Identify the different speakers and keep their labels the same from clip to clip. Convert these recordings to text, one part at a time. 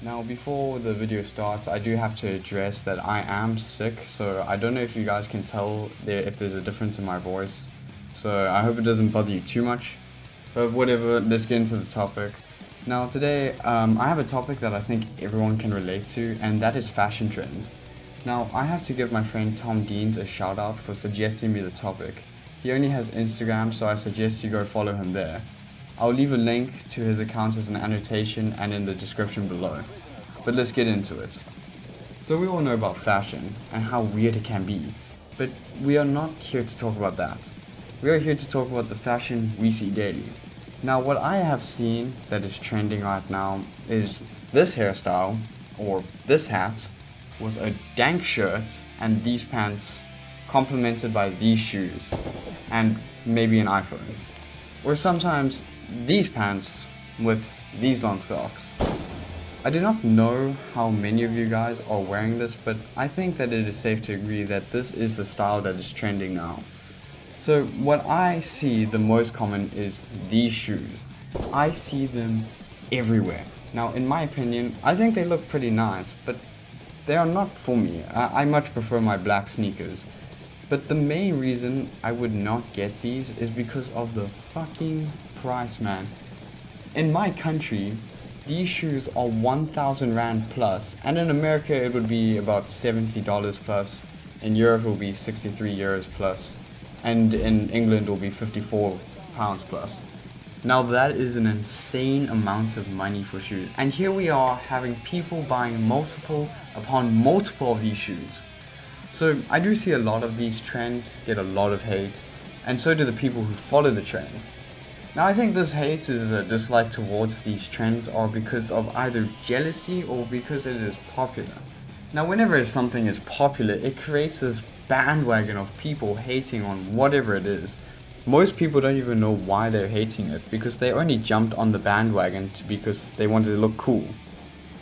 Speaker 1: Now before the video starts, I do have to address that I am sick, so I don't know if you guys can tell if there's a difference in my voice. So I hope it doesn't bother you too much. But whatever, let's get into the topic. Now today, I have a topic that I think everyone can relate to, and that is fashion trends. Now I have to give my friend Tom Deans a shout out for suggesting me the topic. He only has Instagram, so I suggest you go follow him there. I'll leave a link to his account as an annotation and in the description below. But let's get into it. So we all know about fashion and how weird it can be, but we are not here to talk about that. We are here to talk about the fashion we see daily. Now what I have seen that is trending right now is this hairstyle or this hat with a dank shirt and these pants complemented by these shoes and maybe an iPhone. Or sometimes these pants with these long socks. I do not know how many of you guys are wearing this, but I think that it is safe to agree that this is the style that is trending now. So what I see the most common is these shoes. I see them everywhere. Now in my opinion, I think they look pretty nice, but they are not for me. I much prefer my black sneakers. But the main reason I would not get these is because of the fucking price, man. In my country, these shoes are 1,000 Rand plus, and in America it would be about $70 plus, in Europe it will be 63 euros plus, and in England it will be 54 pounds plus. Now that is an insane amount of money for shoes, and here we are having people buying multiple upon multiple of these shoes. So I do see a lot of these trends get a lot of hate, and so do the people who follow the trends. Now I think this hate is a dislike towards these trends are because of either jealousy or because it is popular. Now whenever something is popular, it creates this bandwagon of people hating on whatever it is. Most people don't even know why they're hating it because they only jumped on the bandwagon because they wanted to look cool.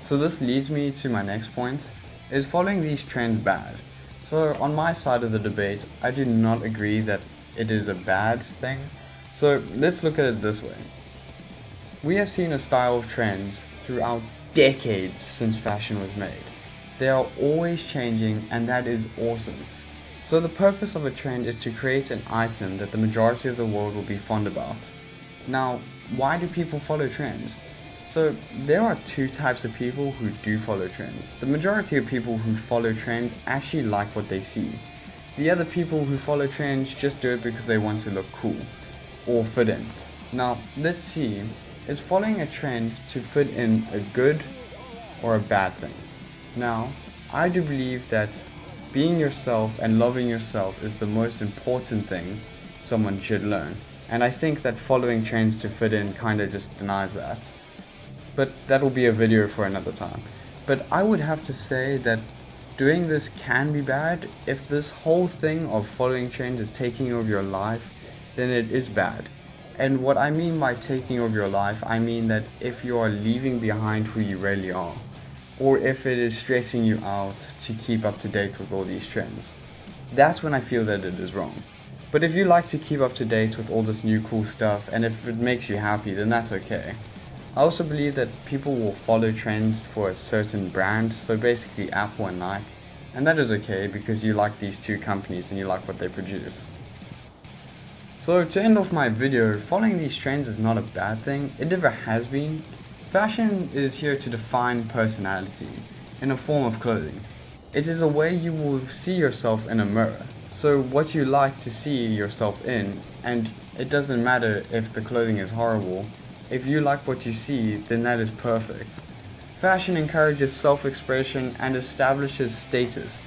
Speaker 1: So this leads me to my next point, is following these trends bad? So on my side of the debate, I do not agree that it is a bad thing. So let's look at it this way. We have seen a style of trends throughout decades since fashion was made. They are always changing, and that is awesome. So the purpose of a trend is to create an item that the majority of the world will be fond about. Now, why do people follow trends? So there are two types of people who do follow trends. The majority of people who follow trends actually like what they see. The other people who follow trends just do it because they want to look cool or fit in. Now let's see, is following a trend to fit in a good or a bad thing? Now I do believe that being yourself and loving yourself is the most important thing someone should learn, and I think that following trends to fit in kinda just denies that. But that will be a video for another time. But I would have to say that doing this can be bad. If this whole thing of following trends is taking over your life, then it is bad. And what I mean by taking over your life, I mean that if you are leaving behind who you really are, or if it is stressing you out to keep up to date with all these trends, that's when I feel that it is wrong. But if you like to keep up to date with all this new cool stuff, and if it makes you happy, then that's okay. I also believe that people will follow trends for a certain brand, so basically Apple and Nike, and that is okay because you like these two companies and you like what they produce. So to end off my video, following these trends is not a bad thing, it never has been. Fashion is here to define personality in a form of clothing. It is a way you will see yourself in a mirror, so what you like to see yourself in, and it doesn't matter if the clothing is horrible. If you like what you see, then that is perfect. Fashion encourages self-expression and establishes status.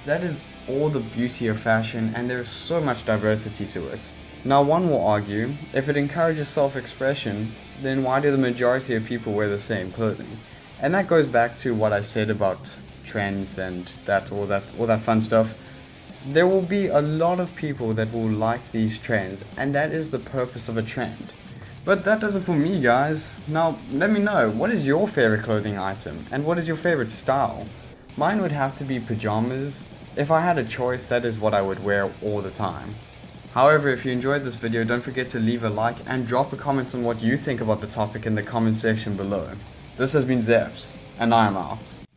Speaker 1: That is all the beauty of fashion, and there is so much diversity to it. Now one will argue, if it encourages self-expression, then why do the majority of people wear the same clothing? And that goes back to what I said about trends and all that fun stuff. There will be a lot of people that will like these trends, and that is the purpose of a trend. But that does it for me, guys. Now, let me know, what is your favorite clothing item? And what is your favorite style? Mine would have to be pajamas. If I had a choice, that is what I would wear all the time. However, if you enjoyed this video, don't forget to leave a like and drop a comment on what you think about the topic in the comment section below. This has been Zeps, and I'm out.